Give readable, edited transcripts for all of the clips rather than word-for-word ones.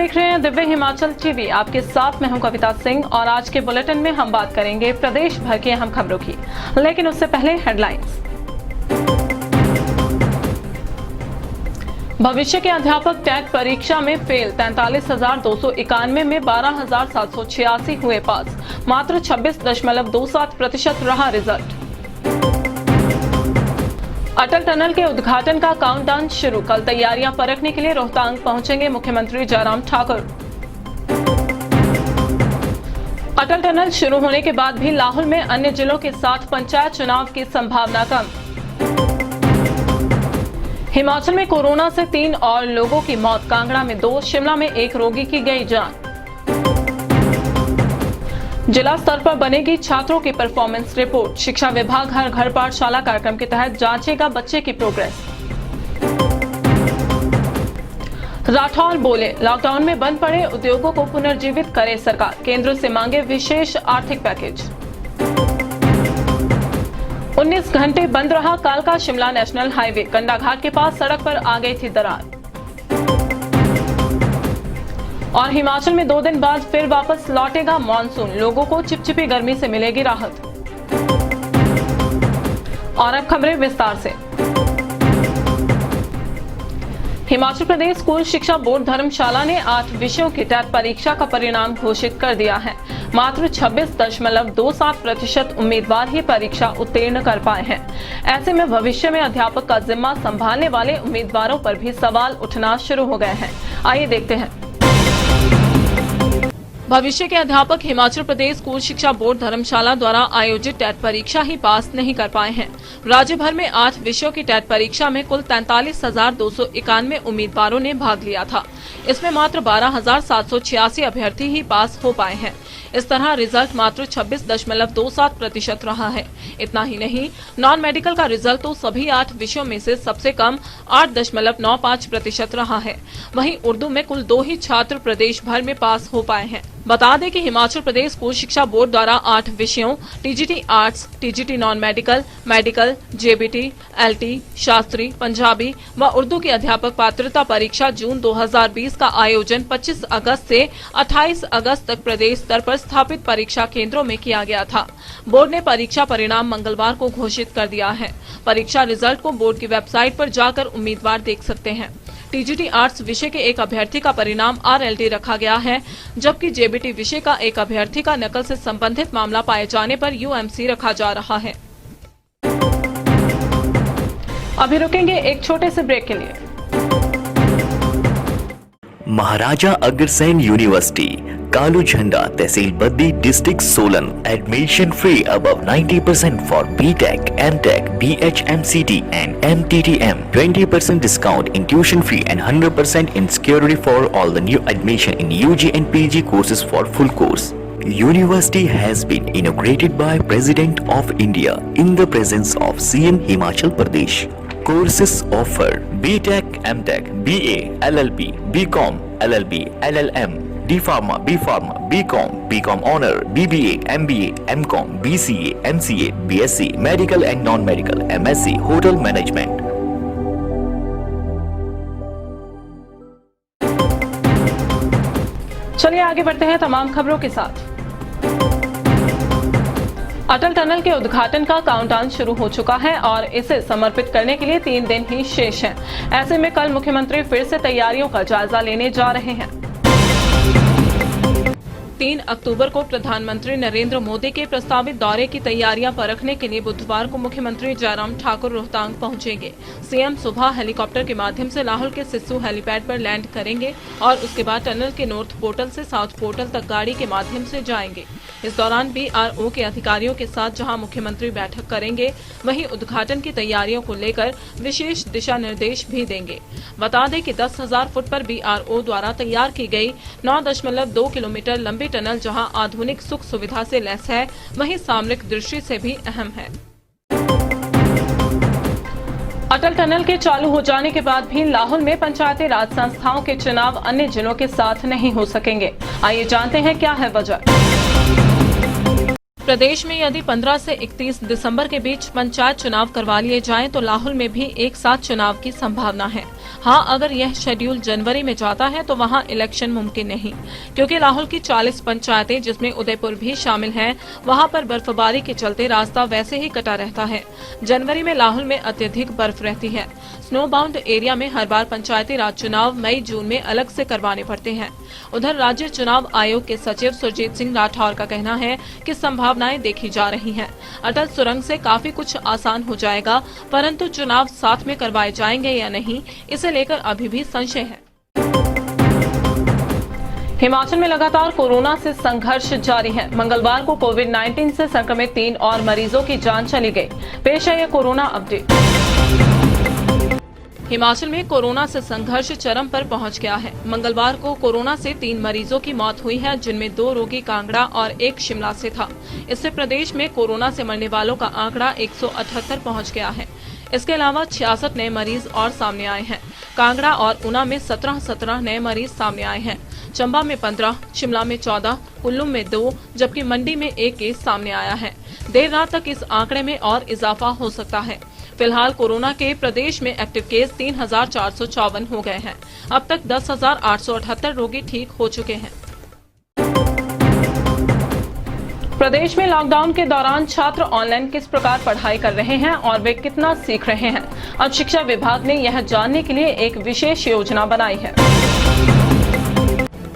देख रहे हैं दिव्य हिमाचल टीवी। आपके साथ मैं हूं कविता सिंह और आज के बुलेटिन में हम बात करेंगे प्रदेश भर की अहम खबरों की, लेकिन उससे पहले हेडलाइंस। भविष्य के अध्यापक टेट परीक्षा में फेल, 43,291 में 12,786 हुए पास, मात्र 26.27% रहा रिजल्ट। अटल टनल के उद्घाटन का काउंटडाउन शुरू, कल तैयारियां परखने के लिए रोहतांग पहुंचेंगे मुख्यमंत्री जयराम ठाकुर। अटल टनल शुरू होने के बाद भी लाहुल में अन्य जिलों के साथ पंचायत चुनाव की संभावना कम। हिमाचल में कोरोना से 3 और लोगों की मौत, कांगड़ा में 2, शिमला में 1 रोगी की गई जान। जिला स्तर पर बनेगी छात्रों की परफॉर्मेंस रिपोर्ट, शिक्षा विभाग हर घर पाठशाला कार्यक्रम के तहत जांचेगा बच्चे की प्रोग्रेस। राठौर बोले, लॉकडाउन में बंद पड़े उद्योगों को पुनर्जीवित करे सरकार, केंद्र से मांगे विशेष आर्थिक पैकेज। 19 घंटे बंद रहा कालका शिमला नेशनल हाईवे, कंडाघाट के पास सड़क पर आ गई थी दरार। और हिमाचल में 2 दिन बाद फिर वापस लौटेगा मॉनसून, लोगों को चिपचिपी गर्मी से मिलेगी राहत। और अब खबरें विस्तार से। हिमाचल प्रदेश स्कूल शिक्षा बोर्ड धर्मशाला ने 8 विषयों की टेट परीक्षा का परिणाम घोषित कर दिया है। मात्र 26.27% उम्मीदवार ही परीक्षा उत्तीर्ण कर पाए हैं। ऐसे में भविष्य में अध्यापक का जिम्मा संभालने वाले उम्मीदवारों पर भी सवाल उठना शुरू हो गए हैं। आइए देखते हैं। भविष्य के अध्यापक हिमाचल प्रदेश स्कूल शिक्षा बोर्ड धर्मशाला द्वारा आयोजित टेट परीक्षा ही पास नहीं कर पाए हैं। राज्य भर में 8 विषयों की टेट परीक्षा में कुल 43,291 उम्मीदवारों ने भाग लिया था। इसमें मात्र 12,786 अभ्यर्थी ही पास हो पाए हैं। इस तरह रिजल्ट मात्र 26.27% रहा है। इतना ही नहीं, नॉन मेडिकल का रिजल्ट तो सभी 8 विषयों में से सबसे कम 8.95% रहा है। वहीं उर्दू में कुल 2 ही छात्र प्रदेश भर में पास हो पाए हैं। बता दें कि हिमाचल प्रदेश स्कूल शिक्षा बोर्ड द्वारा 8 विषयों TGT arts, TGT non medical, medical, JBT, LT, Shastri, Punjabi व उर्दू की अध्यापक पात्रता परीक्षा जून 2020 का आयोजन 25 अगस्त से 28 अगस्त तक प्रदेश स्तर पर स्थापित परीक्षा केंद्रों में किया गया था। बोर्ड ने परीक्षा परिणाम मंगलवार को घोषित कर दिया है। परीक्षा रिजल्ट को बोर्ड की वेबसाइट पर जाकर उम्मीदवार देख सकते हैं। टीजीटी आर्ट्स विषय के एक अभ्यर्थी का परिणाम RLT रखा गया है, जबकि जेबीटी विषय का एक अभ्यर्थी का नकल से संबंधित मामला पाए जाने पर UMC रखा जा रहा है। अभी रुकेंगे एक छोटे से ब्रेक के लिए। Maharaja Agrasen university, Kalu Jhanda, tehsil Baddi, district Solan. Admission free above 90% for BTech, MTech, BHMCT and MTTM. 20% discount in tuition fee and 100% in security for all the new admission in UG and PG courses for full course. University has been inaugurated by President of India in the presence of CM Himachal Pradesh. Courses offer BTech, MTech, BA, LLB, BCom, LLB, LLM, D Pharma, B Pharma, BCom, BCom Honor, BBA, MBA, MCom, BCA, MCA, BSc, Medical and Non-Medical, MSc, Hotel Management. चलिए आगे बढ़ते हैं तमाम खबरों के साथ। अटल tunnel के उद्घाटन का काउंटडाउन शुरू हो चुका है और इसे समर्पित करने के लिए 3 दिन ही शेष हैं। ऐसे में कल मुख्यमंत्री फिर से तैयारियों का जायजा लेने जा रहे हैं। 3 अक्टूबर को प्रधानमंत्री नरेंद्र मोदी के प्रस्तावित दौरे की तैयारियां परखने के लिए बुधवार को मुख्यमंत्री जयराम ठाकुर रोहतांग पहुंचेंगे। सीएम सुबह हेलीकॉप्टर के माध्यम से लाहौल के सिस्सू हेलीपैड पर लैंड करेंगे और उसके बाद टनल के नॉर्थ पोर्टल से साउथ पोर्टल तक गाड़ी के माध्यम से जाएंगे। इस दौरान BRO के अधिकारियों के साथ जहां मुख्यमंत्री बैठक करेंगे, वहीं उद्घाटन की तैयारियों को लेकर विशेष दिशा निर्देश भी देंगे। बता दें कि 10,000 फुट पर BRO द्वारा तैयार की गई 9.2 किलोमीटर लंबी टनल जहां आधुनिक सुख सुविधा से लैस है, वहीं सामरिक दृष्टि से भी अहम है। अटल टनल के चालू हो जाने के बाद भी लाहौल में पंचायती राज संस्थाओं के चुनाव अन्य जिलों के साथ नहीं हो सकेंगे। आइए जानते हैं क्या है वजह। प्रदेश में यदि 15 से 31 दिसंबर के बीच पंचायत चुनाव करवा लिए जाएं तो लाहौल में भी एक साथ चुनाव की संभावना है। हाँ, अगर यह शेड्यूल जनवरी में जाता है तो वहाँ इलेक्शन मुमकिन नहीं, क्योंकि लाहौल की 40 पंचायतें जिसमें उदयपुर भी शामिल है, वहाँ पर बर्फबारी के चलते रास्ता वैसे ही कटा रहता है। जनवरी में लाहौल में अत्यधिक बर्फ रहती है। स्नो बाउंड एरिया में हर बार पंचायती राज चुनाव मई जून में अलग से करवाने पड़ते हैं। उधर राज्य चुनाव आयोग के सचिव सुरजीत सिंह राठौर का कहना है कि संभावनाएं देखी जा रही हैं। अटल सुरंग से काफी कुछ आसान हो जाएगा, परंतु चुनाव साथ में करवाए जाएंगे या नहीं, इसे लेकर अभी भी संशय है। हिमाचल में लगातार कोरोना से संघर्ष जारी है। मंगलवार को कोविड-19 से संक्रमित 3 और मरीजों की जान चली गई। पेश है ये कोरोना अपडेट। हिमाचल में कोरोना से संघर्ष चरम पर पहुंच गया है। मंगलवार को कोरोना से 3 मरीजों की मौत हुई है, जिनमें 2 रोगी कांगड़ा और 1 शिमला से था। इससे प्रदेश में कोरोना से मरने वालों का आंकड़ा 178 पहुंच गया है। इसके अलावा 66 नए मरीज और सामने आए हैं। कांगड़ा और ऊना में 17 नए मरीज सामने आए हैं। चंबा में 15, शिमला में 14, कुल्लू में 2, जबकि मंडी में 1 केस सामने आया है। देर रात तक इस आंकड़े में और इजाफा हो सकता है। फिलहाल कोरोना के प्रदेश में एक्टिव केस 3,454 हो गए हैं। अब तक 10,878 रोगी ठीक हो चुके हैं। प्रदेश में लॉकडाउन के दौरान छात्र ऑनलाइन किस प्रकार पढ़ाई कर रहे हैं और वे कितना सीख रहे हैं, अब शिक्षा विभाग ने यह जानने के लिए एक विशेष योजना बनाई है।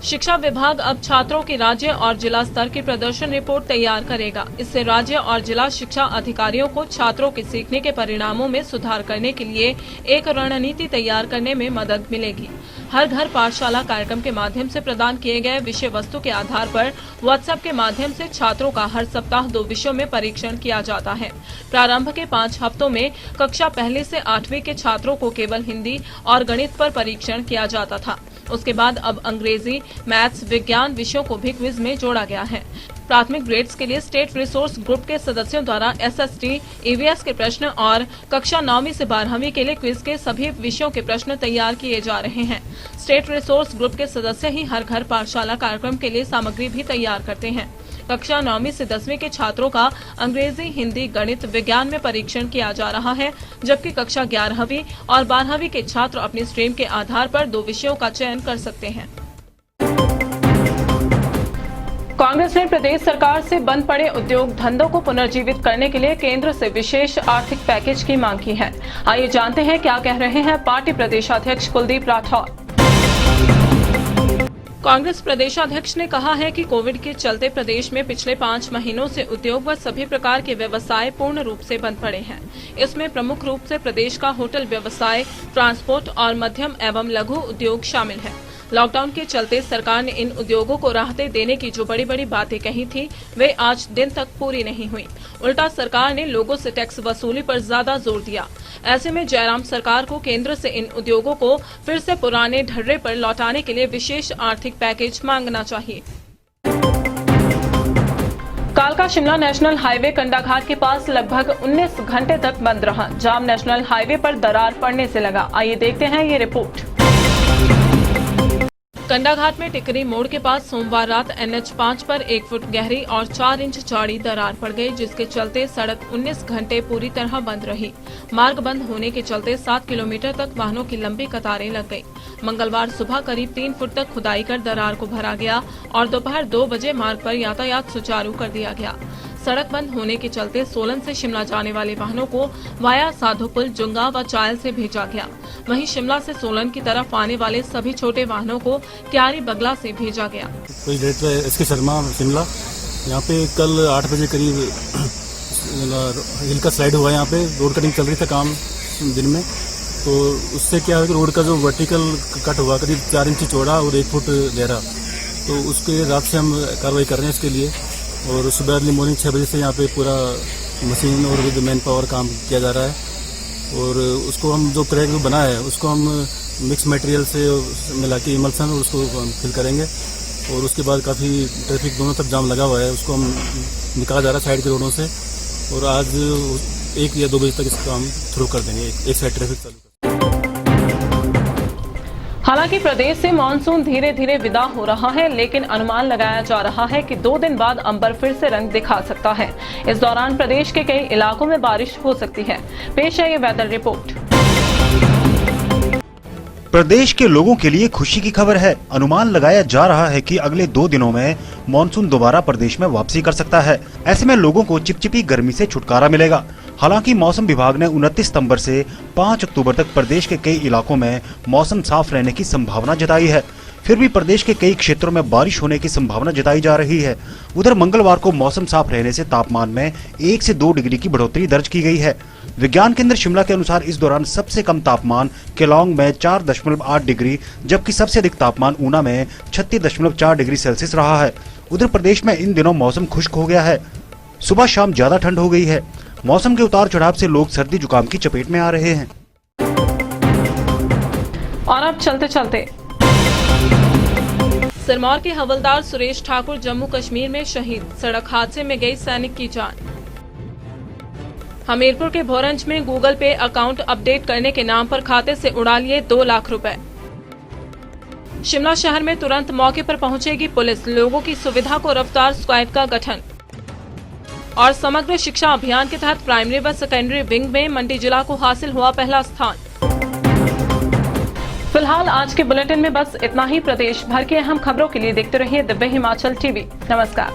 शिक्षा विभाग अब छात्रों की राज्य और जिला स्तर की प्रदर्शन रिपोर्ट तैयार करेगा। इससे राज्य और जिला शिक्षा अधिकारियों को छात्रों के सीखने के परिणामों में सुधार करने के लिए एक रणनीति तैयार करने में मदद मिलेगी। हर घर पाठशाला कार्यक्रम के माध्यम से प्रदान किए गए विषय वस्तु के आधार पर व्हाट्सएप के माध्यम से छात्रों का हर सप्ताह 2 विषयों में परीक्षण किया जाता है। प्रारंभ के 5 हफ्तों में कक्षा 1 से 8वीं के छात्रों को केवल हिंदी और गणित पर परीक्षण किया जाता था। उसके बाद अब अंग्रेजी, मैथ्स, विज्ञान विषयों को भी क्विज में जोड़ा गया है। प्राथमिक ग्रेड्स के लिए स्टेट रिसोर्स ग्रुप के सदस्यों द्वारा एसएसटी, ईवीएस के प्रश्न और कक्षा 9वीं से 12वीं के लिए क्विज के सभी विषयों के प्रश्न तैयार किए जा रहे हैं। स्टेट रिसोर्स ग्रुप के सदस्य ही हर घर पाठशाला कार्यक्रम के लिए सामग्री भी तैयार करते हैं। कक्षा 9वीं से 10वीं के छात्रों का अंग्रेजी, हिंदी, गणित, विज्ञान में परीक्षण किया जा रहा है, जबकि कक्षा 11वीं और 12वीं के छात्र अपनी स्ट्रीम के आधार पर 2 विषयों का चयन कर सकते हैं। कांग्रेस ने प्रदेश सरकार से बंद पड़े उद्योग धंधों को पुनर्जीवित करने के लिए केंद्र से विशेष आर्थिक पैकेज की मांग की है। आइए जानते हैं क्या कह रहे हैं पार्टी प्रदेशाध्यक्ष कुलदीप राठौर। कांग्रेस प्रदेशाध्यक्ष ने कहा है कि कोविड के चलते प्रदेश में पिछले 5 महीनों से उद्योग व सभी प्रकार के व्यवसाय पूर्ण रूप से बंद पड़े हैं। इसमें प्रमुख रूप से प्रदेश का होटल व्यवसाय, ट्रांसपोर्ट और मध्यम एवं लघु उद्योग शामिल है। लॉकडाउन के चलते सरकार ने इन उद्योगों को राहतें देने की जो बड़ी बड़ी बातें कही थी, वे आज दिन तक पूरी नहीं हुई। उल्टा सरकार ने लोगों से टैक्स वसूली पर ज्यादा जोर दिया। ऐसे में जयराम सरकार को केंद्र से इन उद्योगों को फिर से पुराने ढर्रे पर लौटाने के लिए विशेष आर्थिक पैकेज मांगना चाहिए। कालका शिमला नेशनल हाईवे कंडाघाट के पास लगभग 19 घंटे तक बंद रहा। जाम नेशनल हाईवे पर दरार पड़ने से लगा। आइए देखते हैं ये रिपोर्ट। कंडाघाट में टिकरी मोड़ के पास सोमवार रात NH5 पर 1 फुट गहरी और 4 इंच चौड़ी दरार पड़ गई, जिसके चलते सड़क 19 घंटे पूरी तरह बंद रही। मार्ग बंद होने के चलते 7 किलोमीटर तक वाहनों की लंबी कतारें लग गई। मंगलवार सुबह करीब 3 फुट तक खुदाई कर दरार को भरा गया और दोपहर 2 बजे मार्ग पर यातायात सुचारू कर दिया गया। सड़क बंद होने के चलते सोलन से शिमला जाने वाले वाहनों को वाया साधुपुल, जुंगा व चायल से भेजा गया। वहीं शिमला से सोलन की तरफ आने वाले सभी छोटे वाहनों को क्यारी बगला से भेजा गया। कोई डेट है SK शर्मा शिमला, यहाँ पे कल 8 बजे करीब हिल का स्लाइड हुआ। यहाँ पे रोड कटिंग चल रही था काम दिन में, तो उससे क्या है कि रोड का जो वर्टिकल कट हुआ करीब 4 इंच चौड़ा और 1 फुट गहरा, तो उसके रात से हम कार्रवाई कर रहे हैं इसके लिए। और सुबह अर्ली मॉर्निंग 6 बजे से यहाँ पे पूरा मशीन और विद मैन पावर काम किया जा रहा है। और उसको हम जो क्रैक जो बना है उसको हम मिक्स मटेरियल से मिला के इमल्सन और उसको फिल करेंगे। और उसके बाद काफ़ी ट्रैफिक दोनों तरफ जाम लगा हुआ है, उसको हम निकाला जा रहा है साइड के रोडों से। और आज 1 या 2 बजे तक इसका हम थ्रू कर देंगे, एक साइड ट्रैफिक चालू। हालांकि प्रदेश से मानसून धीरे धीरे विदा हो रहा है, लेकिन अनुमान लगाया जा रहा है कि 2 दिन बाद अंबर फिर से रंग दिखा सकता है। इस दौरान प्रदेश के कई इलाकों में बारिश हो सकती है। पेश है ये वेदर रिपोर्ट। प्रदेश के लोगों के लिए खुशी की खबर है। अनुमान लगाया जा रहा है कि अगले 2 दिनों में मानसून दोबारा प्रदेश में वापसी कर सकता है। ऐसे में लोगों को चिपचिपी गर्मी से छुटकारा मिलेगा। हालांकि मौसम विभाग ने 29 सितंबर से 5 अक्टूबर तक प्रदेश के कई इलाकों में मौसम साफ रहने की संभावना जताई है। फिर भी प्रदेश के कई क्षेत्रों में बारिश होने की संभावना जताई जा रही है। उधर मंगलवार को मौसम साफ रहने से तापमान में 1 से 2 डिग्री की बढ़ोतरी दर्ज की गई है। विज्ञान केंद्र शिमला के अनुसार इस दौरान सबसे कम तापमान केलांग में 4.8 डिग्री, जबकि सबसे अधिक तापमान ऊना में 36.4 डिग्री सेल्सियस रहा है। उधर प्रदेश में इन दिनों मौसम खुश्क हो गया है। सुबह शाम ज्यादा ठंड हो गई है। मौसम के उतार चढ़ाव से लोग सर्दी जुकाम की चपेट में आ रहे हैं। और अब चलते चलते सिरमौर के हवलदार सुरेश ठाकुर जम्मू कश्मीर में शहीद, सड़क हादसे में गई सैनिक की जान। हमीरपुर के भोरंज में गूगल पे अकाउंट अपडेट करने के नाम पर खाते से उड़ा लिए 2 लाख रुपए। शिमला शहर में तुरंत मौके पर पहुंचेगी पुलिस, लोगों की सुविधा को रफ्तार स्क्वाड का गठन। और समग्र शिक्षा अभियान के तहत प्राइमरी व सेकेंडरी विंग में मंडी जिला को हासिल हुआ पहला स्थान। फिलहाल आज के बुलेटिन में बस इतना ही। प्रदेश भर के अहम खबरों के लिए देखते रहिए दिव्य हिमाचल टीवी। नमस्कार।